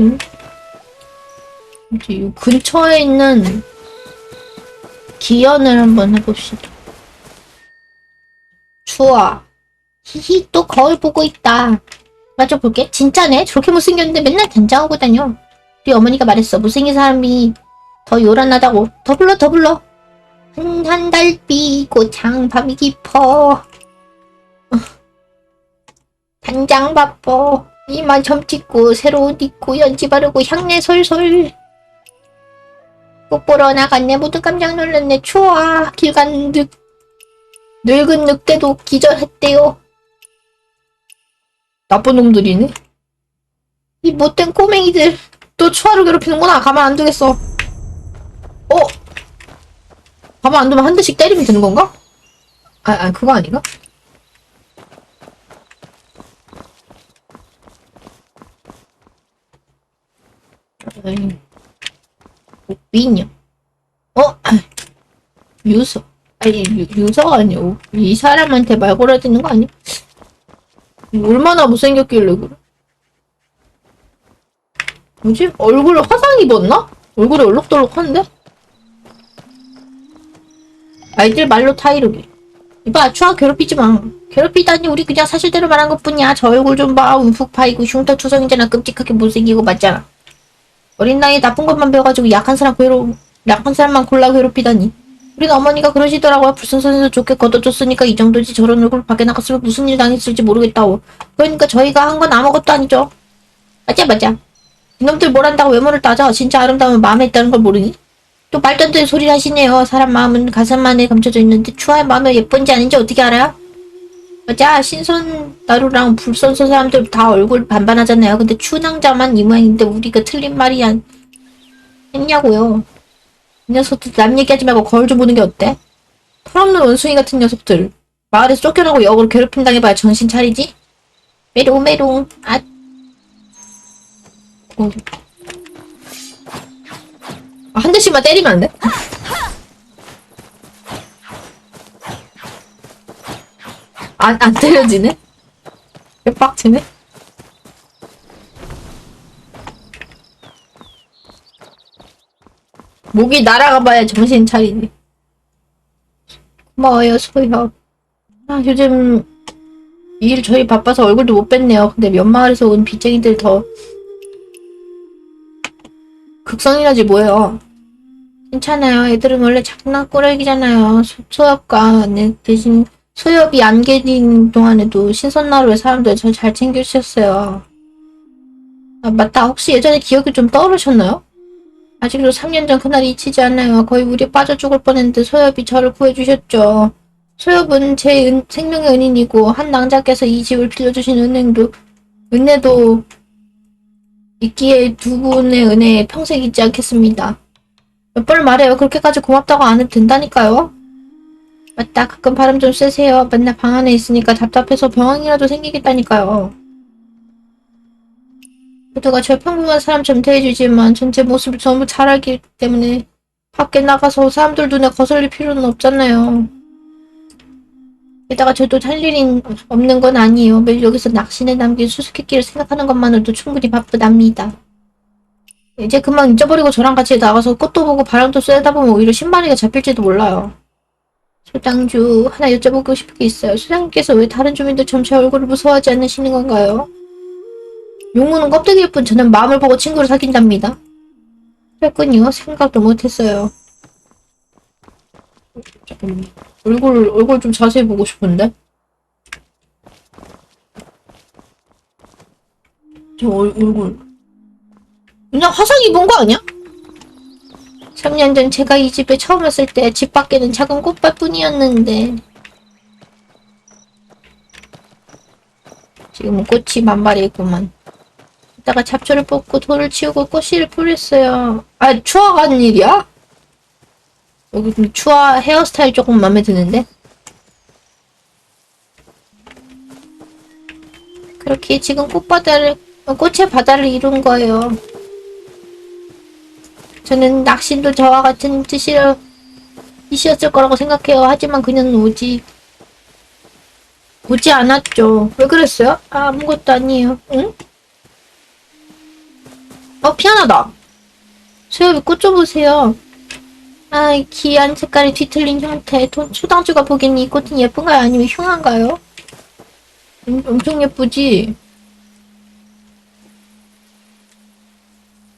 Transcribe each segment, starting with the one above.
무슨 이 근처에 있는 기연을 한번 해봅시다. 추워. 히히, 또 거울 보고 있다. 맞아 볼게. 진짜네. 저렇게 못생겼는데 맨날 단장하고 다녀. 우리 어머니가 말했어. 못생긴 사람이 더 요란하다고. 더 불러, 더 불러. 한 달비 고창 밤이 깊어. 단장 바빠. 이마 점 찍고 새로 옷 입고 연지 바르고 향내 솔솔. 꽃 보러 나갔네. 모두 깜짝 놀랐네. 추워. 길 가는 늙은 늑대도 기절했대요. 나쁜 놈들이네. 이 못된 꼬맹이들. 또 추하를 괴롭히는구나. 가만 안 두겠어. 가만 안 두면 한 대씩 때리면 되는 건가? 그거 아닌가? 미인형. 유서. 유서가 아니야. 이 사람한테 말 걸어야 되는 거 아니야? 얼마나 못생겼길래 그래? 뭐지? 얼굴에 화상 입었나? 얼굴이 얼룩덜룩한데? 아이들 말로 타이르기. 이봐, 추하 괴롭히지 마. 괴롭히다니 우리 그냥 사실대로 말한 것뿐이야. 저 얼굴 좀 봐. 움푹 파이고 흉터투성이잖아. 끔찍하게 못생기고 맞잖아. 어린 나이에 나쁜 것만 배워가지고 약한 사람만 골라 괴롭히다니. 우리 어머니가 그러시더라고요. 불성선에서 좋게 걷어줬으니까 이 정도지. 저런 얼굴 밖에 나갔으면 무슨 일 당했을지 모르겠다고. 그러니까 저희가 한 건 아무것도 아니죠. 맞아. 이놈들 뭘 한다고 외모를 따져. 진짜 아름다우면 마음에 있다는 걸 모르니? 또 말도 안 되는 소리를 하시네요. 사람 마음은 가슴 안에 감춰져 있는데 추하의 마음이 예쁜지 아닌지 어떻게 알아요? 맞아. 신선 나루랑 불선서 사람들 다 얼굴 반반하잖아요. 근데 추낭자만 이 모양인데 우리가 틀린 말이 했냐고요. 이 녀석들 남 얘기하지 말고 거울 좀 보는 게 어때? 털없는 원숭이 같은 녀석들. 마을에서 쫓겨나고 역으로 괴롭힘 당해봐야 정신 차리지? 메롱. 한 대씩만 때리면 안 돼? 안 때려지네? 빡치네? 목이 날아가봐야 정신 차리네. 고마워요, 소희야. 요즘 일 저희 바빠서 얼굴도 못 뵀네요. 근데 옆마을에서 온 빚쟁이들 더 극성이라지 뭐예요. 괜찮아요. 애들은 원래 장난꾸러기잖아요. 소엽과 대신 소엽이 안 계신 동안에도 신선나루의 사람들 저 잘 챙겨주셨어요. 맞다. 혹시 예전에 기억이 좀 떠오르셨나요? 아직도 3년 전 그날이 잊히지 않아요. 거의 물에 빠져 죽을 뻔했는데 소엽이 저를 구해주셨죠. 소엽은 제 생명의 은인이고 한 낭자께서 이 집을 빌려주신 은혜도 있기에 두 분의 은혜에 평생 잊지 않겠습니다. 몇 번을 말해요. 그렇게까지 고맙다고 안 해도 된다니까요. 맞다. 가끔 바람 좀 쐬세요. 맨날 방 안에 있으니까 답답해서 병원이라도 생기겠다니까요. 모두가 절 평범한 사람처럼 대해주지만 전 제 모습을 너무 잘 알기 때문에 밖에 나가서 사람들 눈에 거슬릴 필요는 없잖아요. 게다가 저도 할 일이 없는 건 아니에요. 매일 여기서 낚시에 남긴 수수께끼를 생각하는 것만으로도 충분히 바쁘답니다. 이제 금방 잊어버리고 저랑 같이 나가서 꽃도 보고 바람도 쐬다 보면 오히려 신발이가 잡힐지도 몰라요. 소장주, 하나 여쭤보고 싶은 게 있어요. 소장님께서 왜 다른 주민들처럼 제 얼굴을 무서워하지 않으시는 건가요? 용무는 껍데기일 뿐 저는 마음을 보고 친구를 사귄답니다. 그랬군요. 생각도 못했어요. 잠깐만. 얼굴 좀 자세히 보고 싶은데? 저 얼굴. 그냥 화상 입은 거 아니야? 3년 전 제가 이 집에 처음 왔을 때 집 밖에는 작은 꽃밭뿐이었는데 지금은 꽃이 만발이구만. 이따가 잡초를 뽑고 돌을 치우고 꽃씨를 뿌렸어요. 추아가 하는 일이야? 여기 추아 헤어스타일 조금 마음에 드는데? 그렇게 지금 꽃의 바다를 이룬 거예요. 저는 낚시도 저와 같은 뜻이었을 거라고 생각해요. 하지만 그녀는 오지 않았죠. 왜 그랬어요? 아무것도 아니에요. 응? 피아노다. 소엽이 꽃 좀 보세요. 아, 이 귀한 색깔이 뒤틀린 형태. 소당주가 보기엔 이 꽃은 예쁜가요? 아니면 흉한가요? 엄청 예쁘지?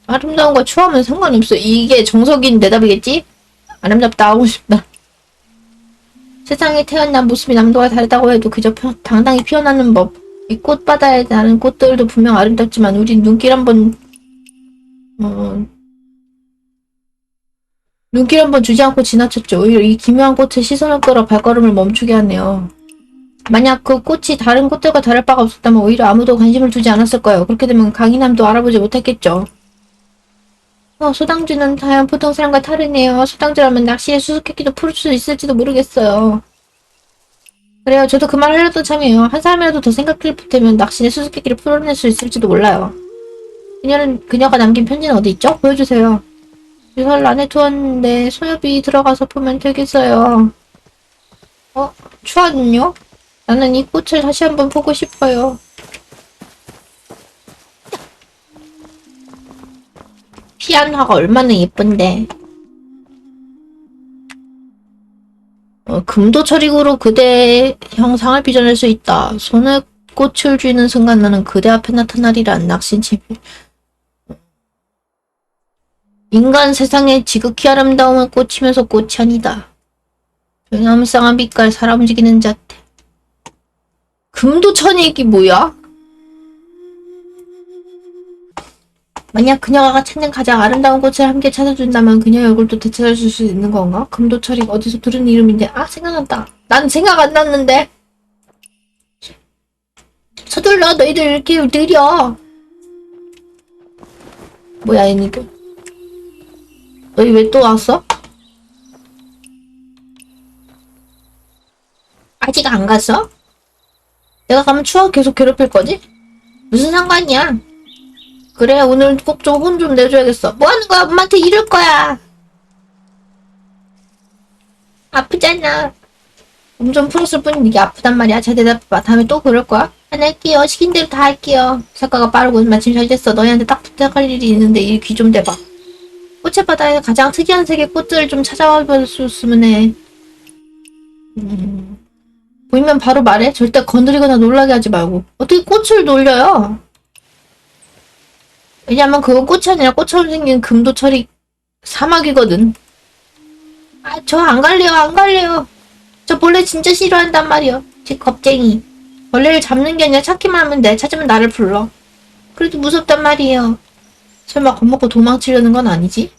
아름다운 거 추하면 상관없어. 이게 정석인 대답이겠지? 아름답다 하고 싶다. 세상에 태어난 모습이 남들과 다르다고 해도 그저 당당히 피어나는 법. 이 꽃바다에 다른 꽃들도 분명 아름답지만 우린 눈길 한번 주지 않고 지나쳤죠. 오히려 이 기묘한 꽃에 시선을 끌어 발걸음을 멈추게 하네요. 만약 그 꽃이 다른 꽃들과 다를 바가 없었다면 오히려 아무도 관심을 두지 않았을 거예요. 그렇게 되면 강인함도 알아보지 못했겠죠. 소당주는 다양 보통 사람과 다르네요. 소당주라면 낚시에 수수께끼도 풀 수 있을지도 모르겠어요. 그래요. 저도 그 말 하려던 참이에요. 한 사람이라도 더 생각을 보태면 낚시에 수수께끼를 풀어낼 수 있을지도 몰라요. 그녀가 남긴 편지는 어디 있죠? 보여주세요. 이걸 안에 두었는데 소엽이 들어가서 보면 되겠어요. 추하는요? 나는 이 꽃을 다시 한번 보고 싶어요. 피아노가 얼마나 예쁜데. 금도철이고로 그대의 형상을 빚어낼 수 있다. 손에 꽃을 쥐는 순간 나는 그대 앞에 나타나리란 낙신치. 인간 세상에 지극히 아름다움을 꽂히면서 꽃이 아니다. 변함상한 빛깔 살아 움직이는 자태. 금도천이 이게 뭐야? 만약 그녀가 찾는 가장 아름다운 꽃을 함께 찾아준다면 그녀의 얼굴도 되찾아줄 수 있는 건가? 금도철이 어디서 들은 이름인데 생각났다. 난 생각 안 났는데. 서둘러 너희들 이렇게 느려. 뭐야 얘네들. 너희 왜 또 왔어? 아직 안 갔어? 내가 가면 추억 계속 괴롭힐 거지? 무슨 상관이야? 그래 오늘 꼭 좀 혼 좀 내줘야겠어. 뭐 하는 거야? 엄마한테 이럴 거야. 아프잖아. 몸 좀 풀었을 뿐 이게 아프단 말이야. 잘 대답해봐. 다음에 또 그럴 거야? 안 할게요. 시킨 대로 다 할게요. 작가가 빠르고 마침 잘 됐어. 너희한테 딱 부탁할 일이 있는데 이 귀 좀 대봐. 꽃의 바다에 가장 특이한 색의 꽃들을 좀 찾아와 줬으면 해. 보이면 바로 말해. 절대 건드리거나 놀라게 하지 말고. 어떻게 꽃을 놀려요? 왜냐면 그건 꽃이 아니라 꽃처럼 생긴 금도철이 사막이거든. 저 안 갈래요. 안 갈래요. 저 벌레 진짜 싫어한단 말이야. 제 겁쟁이. 벌레를 잡는 게 아니라 찾기만 하면 돼. 찾으면 나를 불러. 그래도 무섭단 말이에요. 설마 겁먹고 도망치려는 건 아니지?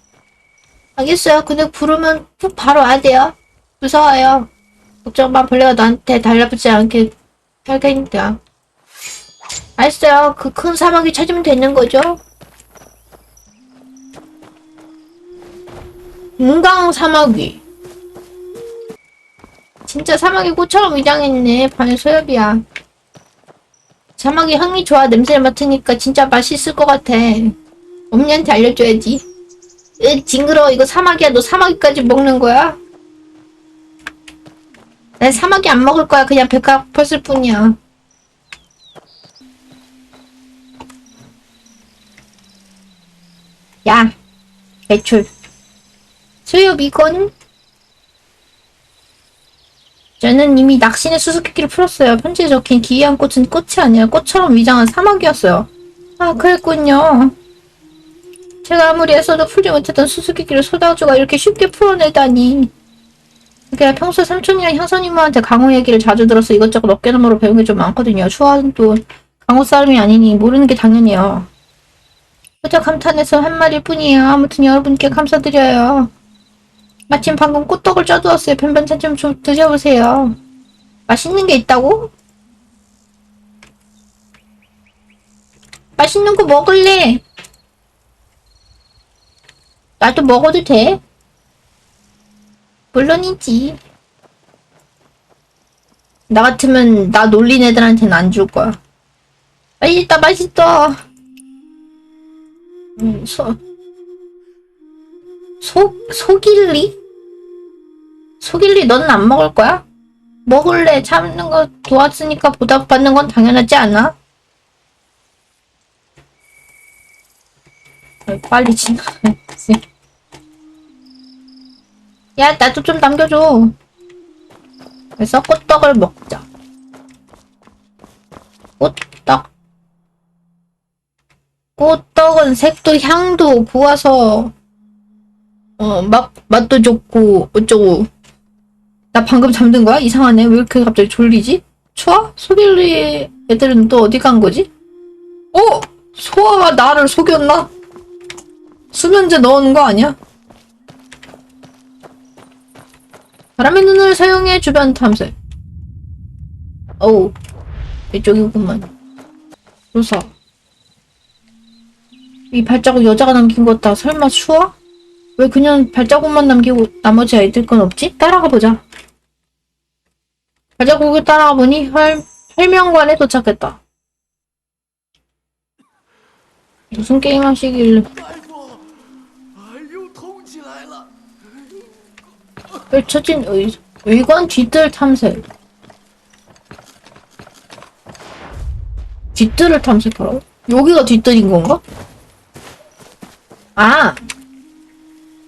알겠어요. 근데 부르면 꼭 바로 와야 돼요. 무서워요. 걱정 마. 벌레가 너한테 달라붙지 않게 할 테니까. 알았어요. 그 큰 사막이 찾으면 되는 거죠? 금강 사마귀. 진짜 사마귀 꽃처럼 위장했네. 반의 소엽이야. 사마귀 향이 좋아. 냄새를 맡으니까 진짜 맛있을 것 같아. 엄니한테 알려줘야지. 징그러워. 이거 사마귀야. 너 사마귀까지 먹는 거야? 난 사마귀 안 먹을 거야. 그냥 배가 아팠을 뿐이야. 야, 배출. 소엽 이건 저는 이미 낚시의 수수께끼를 풀었어요. 편지에 적힌 기이한 꽃은 꽃이 아니라 꽃처럼 위장한 사마귀였어요. 그랬군요. 제가 아무리 애써도 풀지 못했던 수수께끼를 소다주가 이렇게 쉽게 풀어내다니. 그게 평소에 삼촌이랑 형사님한테 강호 얘기를 자주 들어서 이것저것 어깨너머로 배운 게 좀 많거든요. 추하는 또 강호 사람이 아니니 모르는 게 당연해요. 그저 감탄해서 한 말일 뿐이에요. 아무튼 여러분께 감사드려요. 마침 방금 꽃떡을 쪄두었어요. 변변찮 좀 드셔보세요. 맛있는 게 있다고? 맛있는 거 먹을래? 나도 먹어도 돼? 물론이지. 나 같으면 나 놀린 애들한테는 안 줄 거야. 맛있다, 맛있다. 소길리? 소길리 너는 안 먹을 거야? 먹을래. 참는 거 도왔으니까 보답받는 건 당연하지 않아? 빨리 지나가야지. 야, 나도 좀 남겨줘. 그래서 꽃떡을 먹자. 꽃떡. 꽃떡은 색도 향도 고와서 맛도 좋고 어쩌고. 나 방금 잠든 거야? 이상하네. 왜 이렇게 갑자기 졸리지? 초아? 소길리 애들은 또 어디 간 거지? 소아가 나를 속였나? 수면제 넣은 거 아니야? 바람의 눈을 사용해 주변 탐색. 어우, 이쪽이구만. 조사. 이 발자국 여자가 남긴 것 같다. 설마 수아? 왜 그냥 발자국만 남기고 나머지 아이들 건 없지? 따라가 보자. 발자국을 따라가 보니 혈명관에 도착했다. 무슨 게임 하시길래? 펼쳐진 의관 뒤뜰 탐색. 뒤뜰을 탐색하라고? 여기가 뒤뜰인 건가? 아!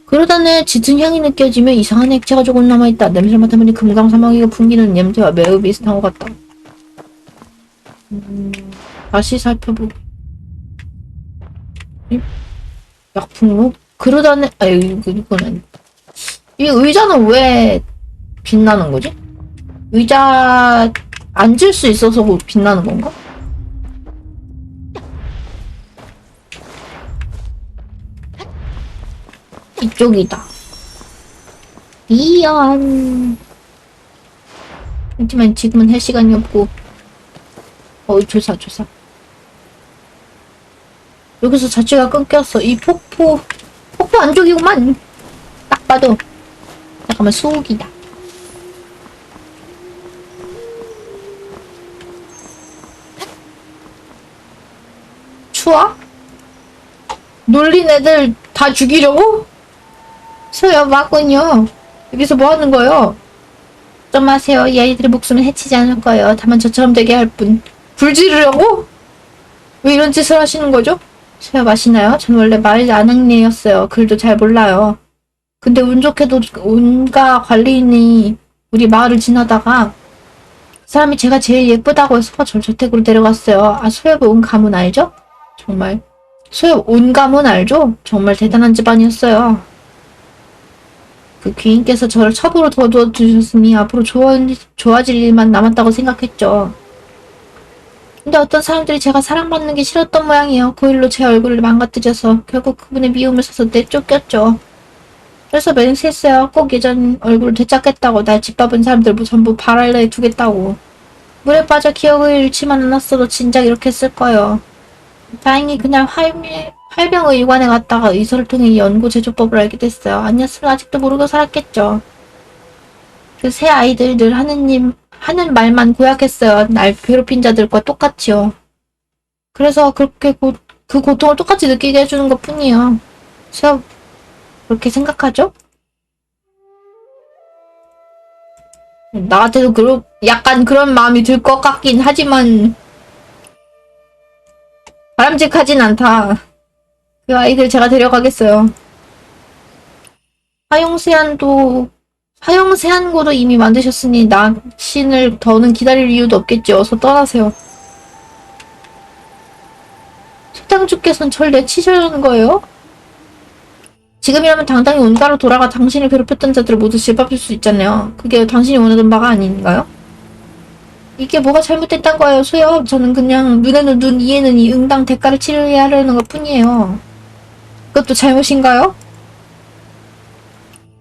그러다네 짙은 향이 느껴지며 이상한 액체가 조금 남아있다. 냄새를 맡아보니 금강사마귀가 풍기는 냄새와 매우 비슷한 것 같다. 다시 살펴보고. 약품로? 그러다네, 이거는. 이 의자는 왜 빛나는 거지? 의자 앉을 수 있어서 빛나는 건가? 이쪽이다. 미안. 하지만 지금은 할 시간이 없고. 조사. 여기서 자체가 끊겼어. 이 폭포 안쪽이구만. 딱 봐도. 잠깐만, 수옥이다. 추워? 놀린 애들 다 죽이려고? 소요, 맞군요. 여기서 뭐 하는 거요? 좀 마세요. 이 아이들의 목숨은 해치지 않을 거예요. 다만 저처럼 되게 할 뿐. 불 지르려고? 왜 이런 짓을 하시는 거죠? 소요, 마시나요? 전 원래 말 안 하는 애였어요. 글도 잘 몰라요. 근데 운 좋게도 온가 관리인이 우리 마을을 지나다가 사람이 제가 제일 예쁘다고 해서 절 저택으로 데려갔어요. 소엽의 온 가문 알죠? 정말. 소엽 온 가문 알죠? 정말 대단한 집안이었어요. 그 귀인께서 저를 첩으로 둬두어 주셨으니 앞으로 좋아질 일만 남았다고 생각했죠. 근데 어떤 사람들이 제가 사랑받는 게 싫었던 모양이에요. 그 일로 제 얼굴을 망가뜨려서 결국 그분의 미움을 사서 내쫓겼죠. 그래서 맹세했어요. 꼭 예전 얼굴을 되찾겠다고. 날 짓밟은 사람들 전부 발알레에 두겠다고. 물에 빠져 기억을 잃지만 않았어도 진작 이렇게 했을 거예요. 다행히 그날 활병의관에 갔다가 의사를 통해 이 연고 제조법을 알게 됐어요. 아니었으면 아직도 모르고 살았겠죠. 그 새 아이들 늘 하는 말만 고약했어요. 날 괴롭힌 자들과 똑같이요. 그래서 그렇게 그 고통을 똑같이 느끼게 해주는 것 뿐이에요. 제가 그렇게 생각하죠? 나한테도 약간 그런 마음이 들 것 같긴 하지만 바람직하진 않다. 그 아이들 제가 데려가겠어요. 화용세안고도 이미 만드셨으니 낚신을 더는 기다릴 이유도 없겠죠. 어서 떠나세요. 소장주께서는 절 내치시려는 거예요? 지금이라면 당당히 온가로 돌아가 당신을 괴롭혔던 자들을 모두 짓밟을 수 있잖아요. 그게 당신이 원하던 바가 아닌가요? 이게 뭐가 잘못됐단 거예요, 소요? 저는 그냥 눈에는 눈, 이에는 이 응당 대가를 치르게 하려는 것 뿐이에요. 그것도 잘못인가요?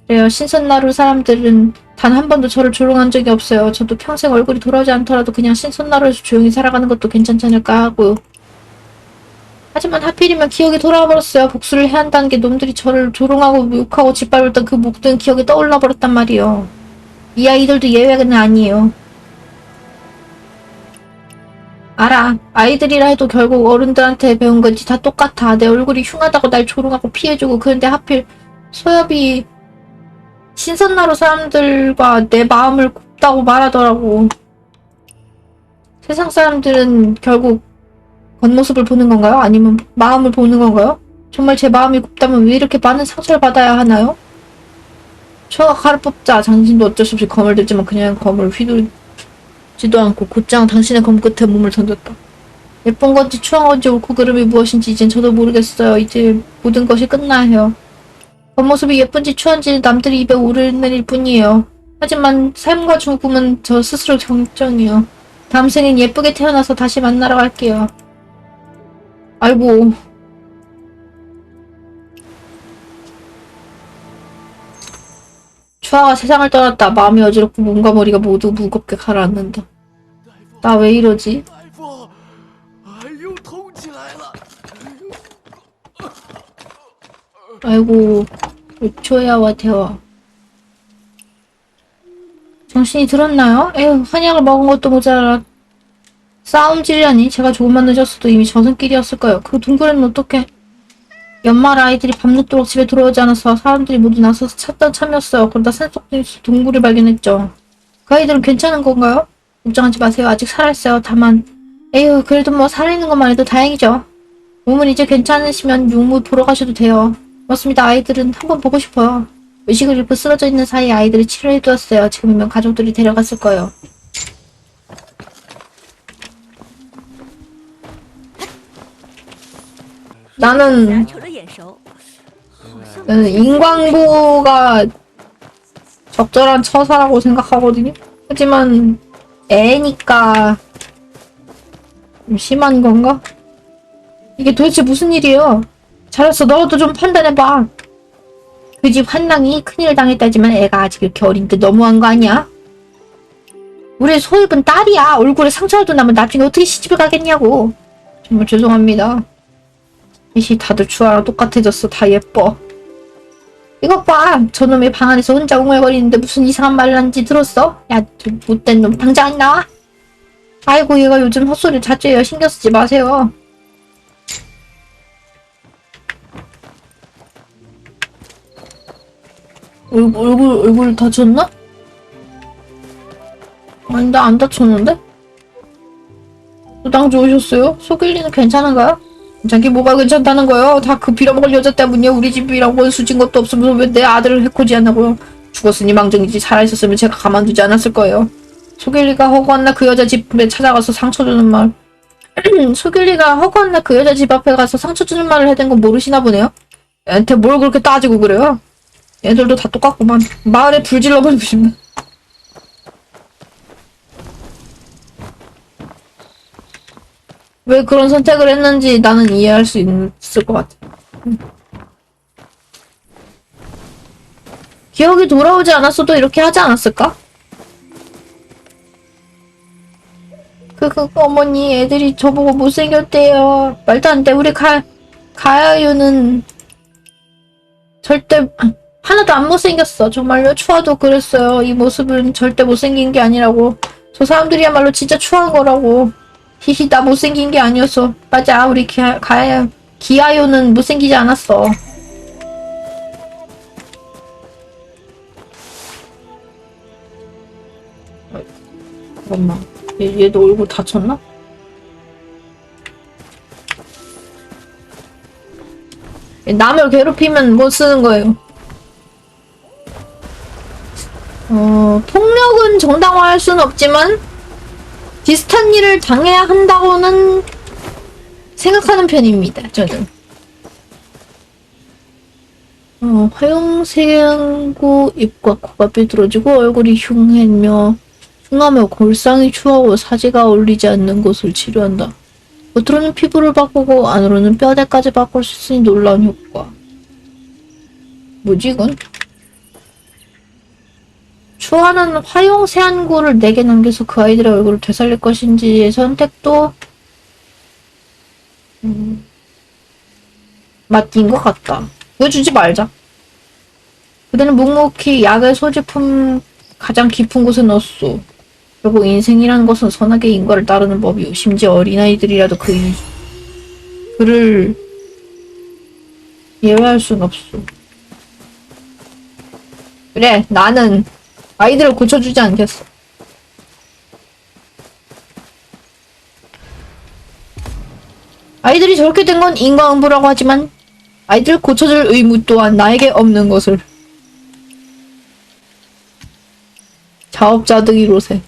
그래요. 신선나루 사람들은 단 한 번도 저를 조롱한 적이 없어요. 저도 평생 얼굴이 돌아오지 않더라도 그냥 신선나루에서 조용히 살아가는 것도 괜찮지 않을까 하고. 하지만 하필이면 기억이 돌아와 버렸어요. 복수를 해야 한다는 게 놈들이 저를 조롱하고 욕하고 짓밟았던 그 모든 기억이 떠올라 버렸단 말이에요. 이 아이들도 예외는 아니에요. 알아. 아이들이라 해도 결국 어른들한테 배운 건지 다 똑같아. 내 얼굴이 흉하다고 날 조롱하고 피해주고 그런데 하필 소엽이 신선나루 사람들과 내 마음을 굽다고 말하더라고. 세상 사람들은 결국 겉모습을 보는 건가요? 아니면 마음을 보는 건가요? 정말 제 마음이 곱다면 왜 이렇게 많은 상처를 받아야 하나요? 추아가 칼을 뽑자 당신도 어쩔 수 없이 검을 들지만 그냥 검을 휘두르지도 않고 곧장 당신의 검 끝에 몸을 던졌다. 예쁜 건지 추한 건지 옳고 그름이 무엇인지 이젠 저도 모르겠어요. 이제 모든 것이 끝나요. 겉모습이 예쁜지 추한지 남들이 입에 오르내릴 뿐이에요. 하지만 삶과 죽음은 저 스스로 결정이에요. 다음 생엔 예쁘게 태어나서 다시 만나러 갈게요. 아이고. 추아가 세상을 떠났다. 마음이 어지럽고 몸과 머리가 모두 무겁게 가라앉는다. 나 왜 이러지? 아이고, 조야와 대화. 정신이 들었나요? 에휴, 한약을 먹은 것도 모자라. 싸움질이라니. 제가 조금만 늦었어도 이미 저승길이었을 거예요. 그 동굴에는 어떻게? 연말 아이들이 밤늦도록 집에 들어오지 않아서 사람들이 모두 나서서 찾던 참이었어요. 그러다 산속에서 동굴을 발견했죠. 그 아이들은 괜찮은 건가요? 걱정하지 마세요. 아직 살아있어요. 다만 에휴, 그래도 뭐 살아있는 것만 해도 다행이죠. 몸은 이제 괜찮으시면 유물 보러 가셔도 돼요. 맞습니다. 아이들은 한번 보고 싶어요. 의식을 잃고 쓰러져 있는 사이에 아이들을 치료해두었어요. 지금이면 가족들이 데려갔을 거예요. 나는 인광보가 적절한 처사라고 생각하거든요. 하지만 애니까 좀 심한 건가? 이게 도대체 무슨 일이에요? 잘했어. 너도 좀 판단해봐. 그 집 한랑이 큰일을 당했다지만 애가 아직 이렇게 어린데 너무한 거 아니야? 우리 소입은 딸이야. 얼굴에 상처라도 나면 나중에 어떻게 시집을 가겠냐고. 정말 죄송합니다. 이씨 다들 추아랑 똑같아졌어. 다 예뻐. 이것 봐. 저놈이 방 안에서 혼자 웅얼거리는데 무슨 이상한 말을 하는지 들었어? 야, 저 못된 놈 당장 안 나와? 아이고 얘가 요즘 헛소리 자주 해요. 신경 쓰지 마세요. 얼굴 다쳤나? 아니 나 안 다쳤는데? 노당 좋으셨어요? 속일리는 괜찮은가요? 괜찮게 뭐가 괜찮다는 거요? 다 그 빌어먹을 여자 때문이야. 우리 집이랑 원수진 것도 없으면서 왜 내 아들을 해코지 하냐고요. 죽었으니 망정이지. 살아있었으면 제가 가만두지 않았을 거예요. 소길리가 허구한 날 그 여자 집에 찾아가서 상처 주는 말. 소길리가 허구한 날 그 여자 집 앞에 가서 상처 주는 말을 해댄 건 모르시나 보네요. 애한테 뭘 그렇게 따지고 그래요? 애들도 다 똑같구만. 마을에 불 질러버리고 싶네. 왜 그런 선택을 했는지 나는 이해할 수 있을 것 같아. 기억이 돌아오지 않았어도 이렇게 하지 않았을까? 어머니, 애들이 저보고 못생겼대요. 말도 안 돼. 우리 가야유는 절대, 하나도 안 못생겼어. 정말요. 추아도 그랬어요. 이 모습은 절대 못생긴 게 아니라고. 저 사람들이야말로 진짜 추한 거라고. 히히, 나 못생긴 게 아니었어. 맞아. 우리 기아요는 못생기지 않았어. 잠깐만. 얘도 얼굴 다쳤나? 남을 괴롭히면 못 쓰는 거예요. 폭력은 정당화할 수는 없지만 비슷한 일을 당해야 한다고는 생각하는 편입니다. 저는. 화용생고 입과 코가 삐뚤어지고 얼굴이 흉하며 골상이 추하고 사지가 어울리지 않는 곳을 치료한다. 겉으로는 피부를 바꾸고 안으로는 뼈대까지 바꿀 수 있으니 놀라운 효과. 뭐지 이건? 추하는 화용 세안고를 4개 남겨서 그 아이들의 얼굴을 되살릴 것인지의 선택도 맞긴 것 같다. 보여주지 말자. 그대는 묵묵히 약의 소지품 가장 깊은 곳에 넣었소. 결국 인생이라는 것은 선악의 인과를 따르는 법이오. 심지어 어린아이들이라도 그를 예외할 순 없소. 그래, 나는 아이들을 고쳐주지 않겠어. 아이들이 저렇게 된 건 인과응보라고 하지만 아이들 고쳐줄 의무 또한 나에게 없는 것을. 자업자득이로세.